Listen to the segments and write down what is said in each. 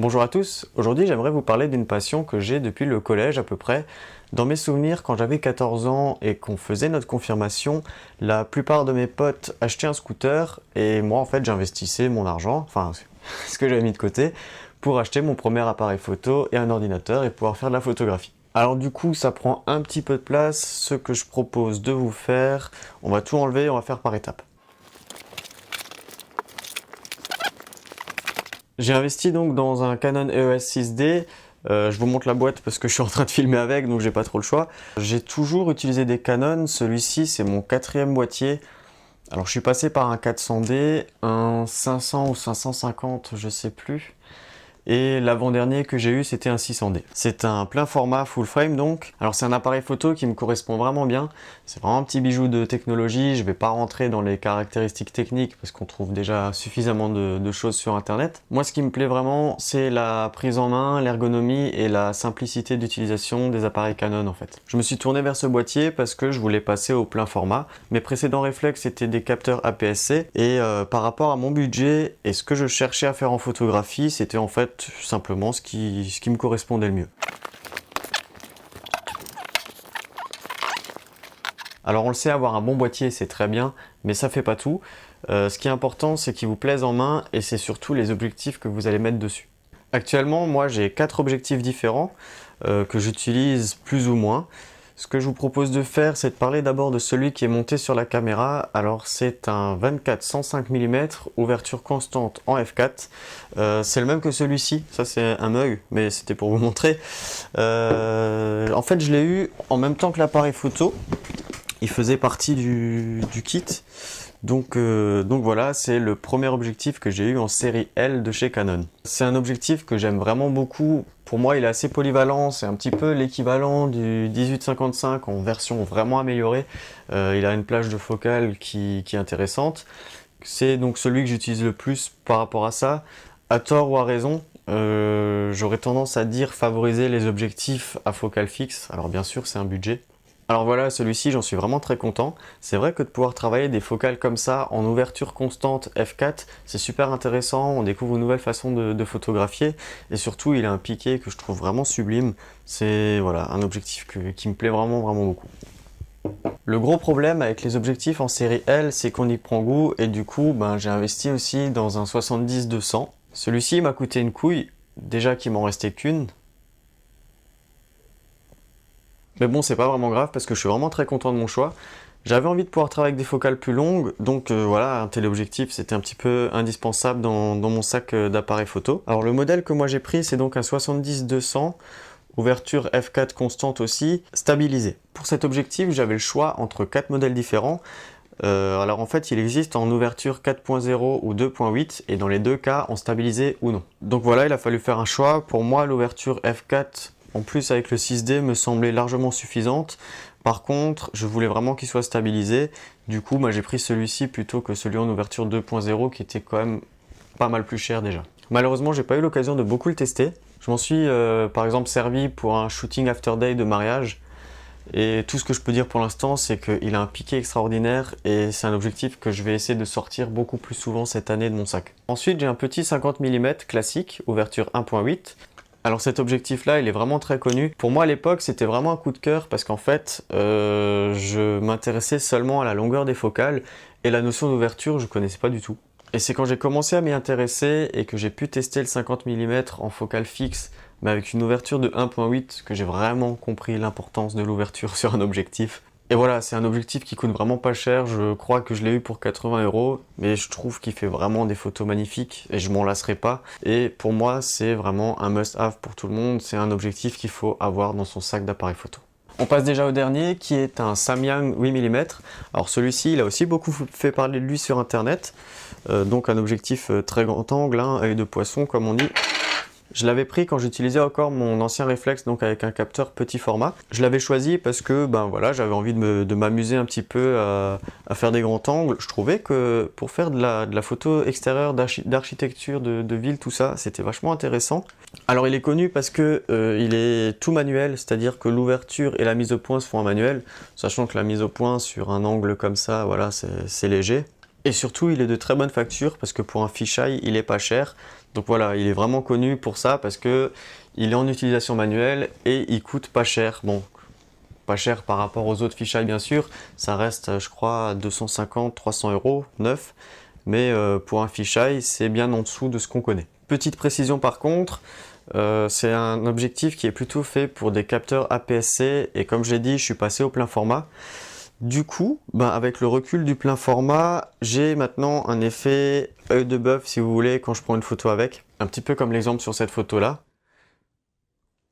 Bonjour à tous, aujourd'hui j'aimerais vous parler d'une passion que j'ai depuis le collège à peu près. Dans mes souvenirs, quand j'avais 14 ans et qu'on faisait notre confirmation, la plupart de mes potes achetaient un scooter et moi en fait j'investissais mon argent, enfin ce que j'avais mis de côté, pour acheter mon premier appareil photo et un ordinateur et pouvoir faire de la photographie. Alors du coup ça prend un petit peu de place, ce que je propose de vous faire, on va tout enlever, on va faire par étapes. J'ai investi donc dans un Canon EOS 6D, je vous montre la boîte parce que je suis en train de filmer avec donc j'ai pas trop le choix. J'ai toujours utilisé des Canon, celui-ci c'est mon quatrième boîtier. Alors je suis passé par un 400D, un 500 ou 550 je sais plus. Et l'avant-dernier que j'ai eu c'était un 600D. C'est un plein format full frame donc. Alors c'est un appareil photo qui me correspond vraiment bien. C'est vraiment un petit bijou de technologie. Je vais pas rentrer dans les caractéristiques techniques parce qu'on trouve déjà suffisamment de choses sur internet. Moi ce qui me plaît vraiment c'est la prise en main, l'ergonomie et la simplicité d'utilisation des appareils Canon en fait. Je me suis tourné vers ce boîtier parce que je voulais passer au plein format. Mes précédents réflexes étaient des capteurs APS-C et par rapport à mon budget et ce que je cherchais à faire en photographie, c'était en fait simplement ce qui me correspondait le mieux. Alors on le sait, avoir un bon boîtier c'est très bien, mais ça fait pas tout. Ce qui est important c'est qu'il vous plaise en main et c'est surtout les objectifs que vous allez mettre dessus. Actuellement moi j'ai 4 objectifs différents que j'utilise plus ou moins. Ce que je vous propose de faire, c'est de parler d'abord de celui qui est monté sur la caméra. Alors c'est un 24-105 mm, ouverture constante en f4. C'est le même que celui-ci, ça c'est un Mug, mais c'était pour vous montrer. En fait je l'ai eu en même temps que l'appareil photo. Il faisait partie du kit. Donc voilà, c'est le premier objectif que j'ai eu en série L de chez Canon. C'est un objectif que j'aime vraiment beaucoup. Pour moi, il est assez polyvalent, c'est un petit peu l'équivalent du 18-55 en version vraiment améliorée. Il a une plage de focale qui est intéressante. C'est donc celui que j'utilise le plus par rapport à ça. À tort ou à raison, j'aurais tendance à dire favoriser les objectifs à focale fixe. Alors bien sûr, c'est un budget. Alors voilà, celui-ci, j'en suis vraiment très content. C'est vrai que de pouvoir travailler des focales comme ça, en ouverture constante f4, c'est super intéressant, on découvre une nouvelle façon de photographier, et surtout, il a un piqué que je trouve vraiment sublime. C'est voilà, un objectif qui me plaît vraiment beaucoup. Le gros problème avec les objectifs en série L, c'est qu'on y prend goût, et du coup, j'ai investi aussi dans un 70-200. Celui-ci m'a coûté une couille, déjà qu'il m'en restait qu'une. Mais bon, c'est pas vraiment grave parce que je suis vraiment très content de mon choix. J'avais envie de pouvoir travailler avec des focales plus longues, donc voilà, un téléobjectif c'était un petit peu indispensable dans mon sac d'appareil photo. Alors le modèle que moi j'ai pris c'est donc un 70-200, ouverture f4 constante aussi, stabilisé. Pour cet objectif j'avais le choix entre 4 modèles différents. Alors en fait il existe en ouverture 4.0 ou 2.8 et dans les deux cas en stabilisé ou non. Donc voilà, il a fallu faire un choix. Pour moi l'ouverture f4 en plus avec le 6D me semblait largement suffisante. Par contre, je voulais vraiment qu'il soit stabilisé. Du coup, j'ai pris celui-ci plutôt que celui en ouverture 2.0 qui était quand même pas mal plus cher déjà. Malheureusement, j'ai pas eu l'occasion de beaucoup le tester. Je m'en suis par exemple servi pour un shooting after day de mariage. Et tout ce que je peux dire pour l'instant, c'est qu'il a un piqué extraordinaire et c'est un objectif que je vais essayer de sortir beaucoup plus souvent cette année de mon sac. Ensuite, j'ai un petit 50 mm classique, ouverture 1.8. Alors cet objectif là il est vraiment très connu. Pour moi à l'époque c'était vraiment un coup de cœur parce qu'en fait je m'intéressais seulement à la longueur des focales et la notion d'ouverture je connaissais pas du tout. Et c'est quand j'ai commencé à m'y intéresser et que j'ai pu tester le 50 mm en focale fixe mais avec une ouverture de 1.8 que j'ai vraiment compris l'importance de l'ouverture sur un objectif. Et voilà, c'est un objectif qui coûte vraiment pas cher, je crois que je l'ai eu pour 80 €, mais je trouve qu'il fait vraiment des photos magnifiques et je m'en lasserai pas. Et pour moi, c'est vraiment un must-have pour tout le monde, c'est un objectif qu'il faut avoir dans son sac d'appareil photo. On passe déjà au dernier qui est un Samyang 8 mm. Alors celui-ci, il a aussi beaucoup fait parler de lui sur internet, donc un objectif très grand angle, œil de poisson comme on dit. Je l'avais pris quand j'utilisais encore mon ancien réflexe, donc avec un capteur petit format. Je l'avais choisi parce que voilà, j'avais envie de m'amuser un petit peu à faire des grands angles. Je trouvais que pour faire de la photo extérieure, d'architecture, de ville, tout ça, c'était vachement intéressant. Alors il est connu parce que il est tout manuel, c'est-à-dire que l'ouverture et la mise au point se font en manuel, sachant que la mise au point sur un angle comme ça, voilà, c'est léger. Et surtout, il est de très bonne facture parce que pour un fisheye, il est pas cher. Donc voilà, il est vraiment connu pour ça parce que il est en utilisation manuelle et il coûte pas cher. Bon, pas cher par rapport aux autres fisheye bien sûr, ça reste je crois 250-300 € neuf, mais pour un fisheye c'est bien en dessous de ce qu'on connaît. Petite précision par contre, c'est un objectif qui est plutôt fait pour des capteurs APS-C et comme je l'ai dit, je suis passé au plein format. Du coup, avec le recul du plein format, j'ai maintenant un effet œil de bœuf si vous voulez quand je prends une photo avec, un petit peu comme l'exemple sur cette photo là.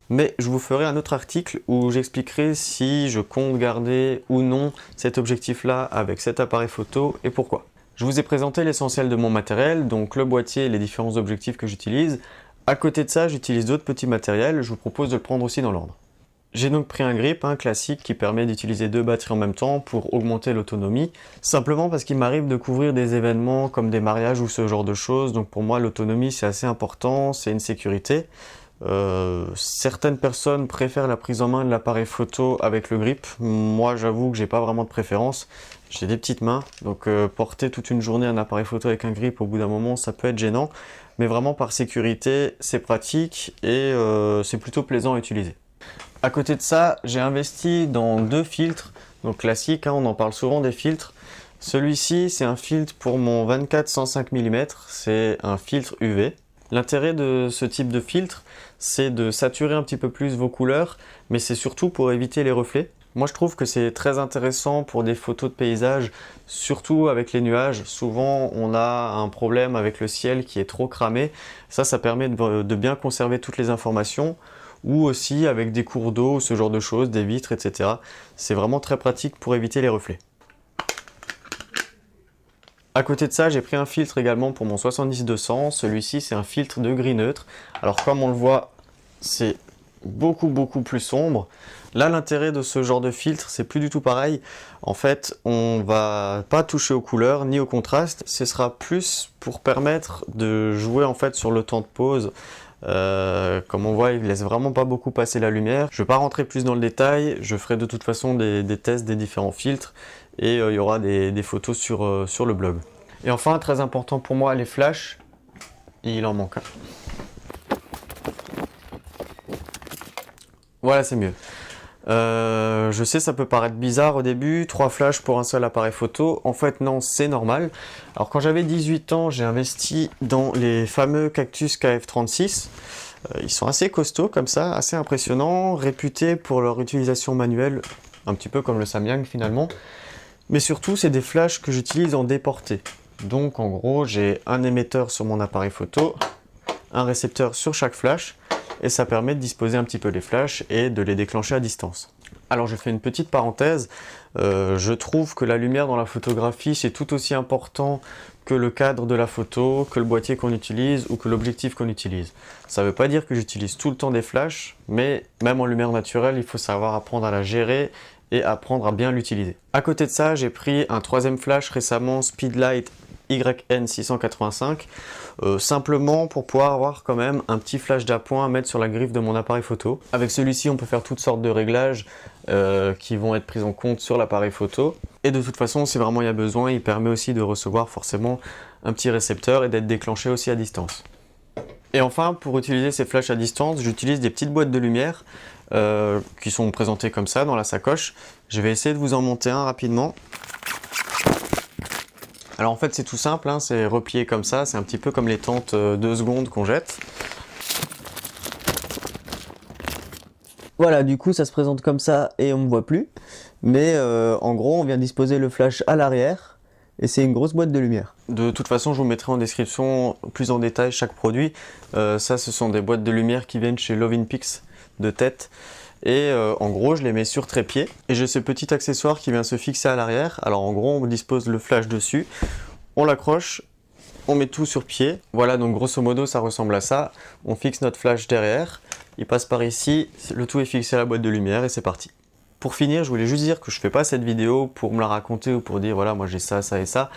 Mais je vous ferai un autre article où j'expliquerai si je compte garder ou non cet objectif là avec cet appareil photo et pourquoi. Je vous ai présenté l'essentiel de mon matériel, donc le boîtier et les différents objectifs que j'utilise. À côté de ça, j'utilise d'autres petits matériels, je vous propose de le prendre aussi dans l'ordre. J'ai donc pris un grip classique qui permet d'utiliser 2 batteries en même temps pour augmenter l'autonomie, simplement parce qu'il m'arrive de couvrir des événements comme des mariages ou ce genre de choses, donc pour moi l'autonomie c'est assez important, c'est une sécurité. Certaines personnes préfèrent la prise en main de l'appareil photo avec le grip, moi j'avoue que j'ai pas vraiment de préférence, j'ai des petites mains, donc porter toute une journée un appareil photo avec un grip au bout d'un moment ça peut être gênant, mais vraiment par sécurité c'est pratique et c'est plutôt plaisant à utiliser. À côté de ça, j'ai investi dans 2 filtres, donc classiques, on en parle souvent des filtres. Celui-ci, c'est un filtre pour mon 24-105 mm, c'est un filtre UV. L'intérêt de ce type de filtre, c'est de saturer un petit peu plus vos couleurs, mais c'est surtout pour éviter les reflets. Moi, je trouve que c'est très intéressant pour des photos de paysage, surtout avec les nuages. Souvent, on a un problème avec le ciel qui est trop cramé. Ça permet de bien conserver toutes les informations. Ou aussi avec des cours d'eau, ce genre de choses, des vitres, etc. C'est vraiment très pratique pour éviter les reflets. À côté de ça, j'ai pris un filtre également pour mon 70-200. Celui-ci, c'est un filtre de gris neutre. Alors comme on le voit, c'est beaucoup plus sombre. Là, l'intérêt de ce genre de filtre, c'est plus du tout pareil. En fait, on va pas toucher aux couleurs ni au contraste. Ce sera plus pour permettre de jouer en fait sur le temps de pause. Comme on voit, il laisse vraiment pas beaucoup passer la lumière. Je vais pas rentrer plus dans le détail, je ferai de toute façon des tests des différents filtres et il y aura des photos sur le blog. Et enfin, très important pour moi, les flashs, il en manque un. Voilà, c'est mieux. Je sais, ça peut paraître bizarre au début, 3 flashs pour un seul appareil photo. En fait, non, c'est normal. Alors, quand j'avais 18 ans, j'ai investi dans les fameux Cactus KF36. Ils sont assez costauds comme ça, assez impressionnants, réputés pour leur utilisation manuelle, un petit peu comme le Samyang finalement. Mais surtout, c'est des flashs que j'utilise en déporté. Donc, en gros, j'ai un émetteur sur mon appareil photo, un récepteur sur chaque flash, et ça permet de disposer un petit peu les flashs et de les déclencher à distance. Alors je fais une petite parenthèse, je trouve que la lumière dans la photographie c'est tout aussi important que le cadre de la photo, que le boîtier qu'on utilise ou que l'objectif qu'on utilise. Ça ne veut pas dire que j'utilise tout le temps des flashs, mais même en lumière naturelle il faut savoir apprendre à la gérer et apprendre à bien l'utiliser. À côté de ça, j'ai pris un 3e flash récemment, Speedlight YN685, simplement pour pouvoir avoir quand même un petit flash d'appoint à mettre sur la griffe de mon appareil photo. Avec celui-ci, on peut faire toutes sortes de réglages qui vont être pris en compte sur l'appareil photo. Et de toute façon, si vraiment il y a besoin, il permet aussi de recevoir forcément un petit récepteur et d'être déclenché aussi à distance. Et enfin, pour utiliser ces flashs à distance, j'utilise des petites boîtes de lumière qui sont présentées comme ça dans la sacoche. Je vais essayer de vous en monter un rapidement. Alors en fait c'est tout simple, c'est replié comme ça, c'est un petit peu comme les tentes 2 secondes qu'on jette. Voilà, du coup ça se présente comme ça et on ne me voit plus. Mais en gros on vient disposer le flash à l'arrière et c'est une grosse boîte de lumière. De toute façon je vous mettrai en description plus en détail chaque produit. Ça ce sont des boîtes de lumière qui viennent chez Lovinpix de tête. Et en gros je les mets sur trépied et j'ai ce petit accessoire qui vient se fixer à l'arrière. Alors en gros on dispose le flash dessus, on l'accroche, on met tout sur pied. Voilà, donc grosso modo ça ressemble à ça. On fixe notre flash derrière, il passe par ici, le tout est fixé à la boîte de lumière et c'est parti. Pour finir, je voulais juste dire que je fais pas cette vidéo pour me la raconter ou pour dire voilà moi j'ai ça, ça et ça.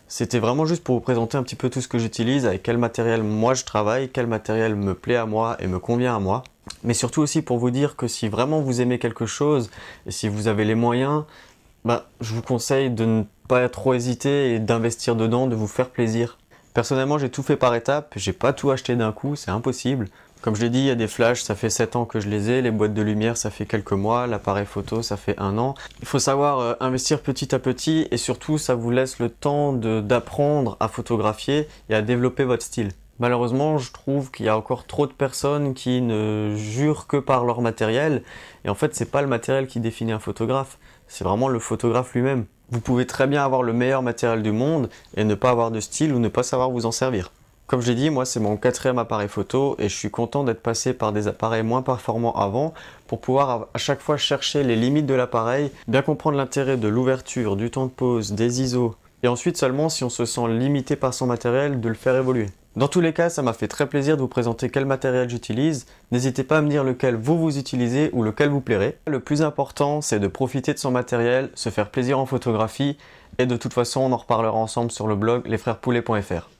C'était vraiment juste pour vous présenter un petit peu tout ce que j'utilise, avec quel matériel moi je travaille, quel matériel me plaît à moi et me convient à moi. Mais surtout aussi pour vous dire que si vraiment vous aimez quelque chose et si vous avez les moyens, je vous conseille de ne pas trop hésiter et d'investir dedans, de vous faire plaisir. Personnellement, j'ai tout fait par étapes, j'ai pas tout acheté d'un coup, c'est impossible. Comme je l'ai dit, il y a des flashs, ça fait 7 ans que je les ai, les boîtes de lumière, ça fait quelques mois, l'appareil photo, ça fait 1 an. Il faut savoir investir petit à petit et surtout, ça vous laisse le temps d'apprendre à photographier et à développer votre style. Malheureusement, je trouve qu'il y a encore trop de personnes qui ne jurent que par leur matériel et en fait, c'est pas le matériel qui définit un photographe, c'est vraiment le photographe lui-même. Vous pouvez très bien avoir le meilleur matériel du monde et ne pas avoir de style ou ne pas savoir vous en servir. Comme je l'ai dit, moi c'est mon 4e appareil photo et je suis content d'être passé par des appareils moins performants avant pour pouvoir à chaque fois chercher les limites de l'appareil, bien comprendre l'intérêt de l'ouverture, du temps de pause, des ISO et ensuite seulement si on se sent limité par son matériel de le faire évoluer. Dans tous les cas, ça m'a fait très plaisir de vous présenter quel matériel j'utilise. N'hésitez pas à me dire lequel vous utilisez ou lequel vous plairait. Le plus important, c'est de profiter de son matériel, se faire plaisir en photographie et de toute façon, on en reparlera ensemble sur le blog lesfrèrespoulets.fr.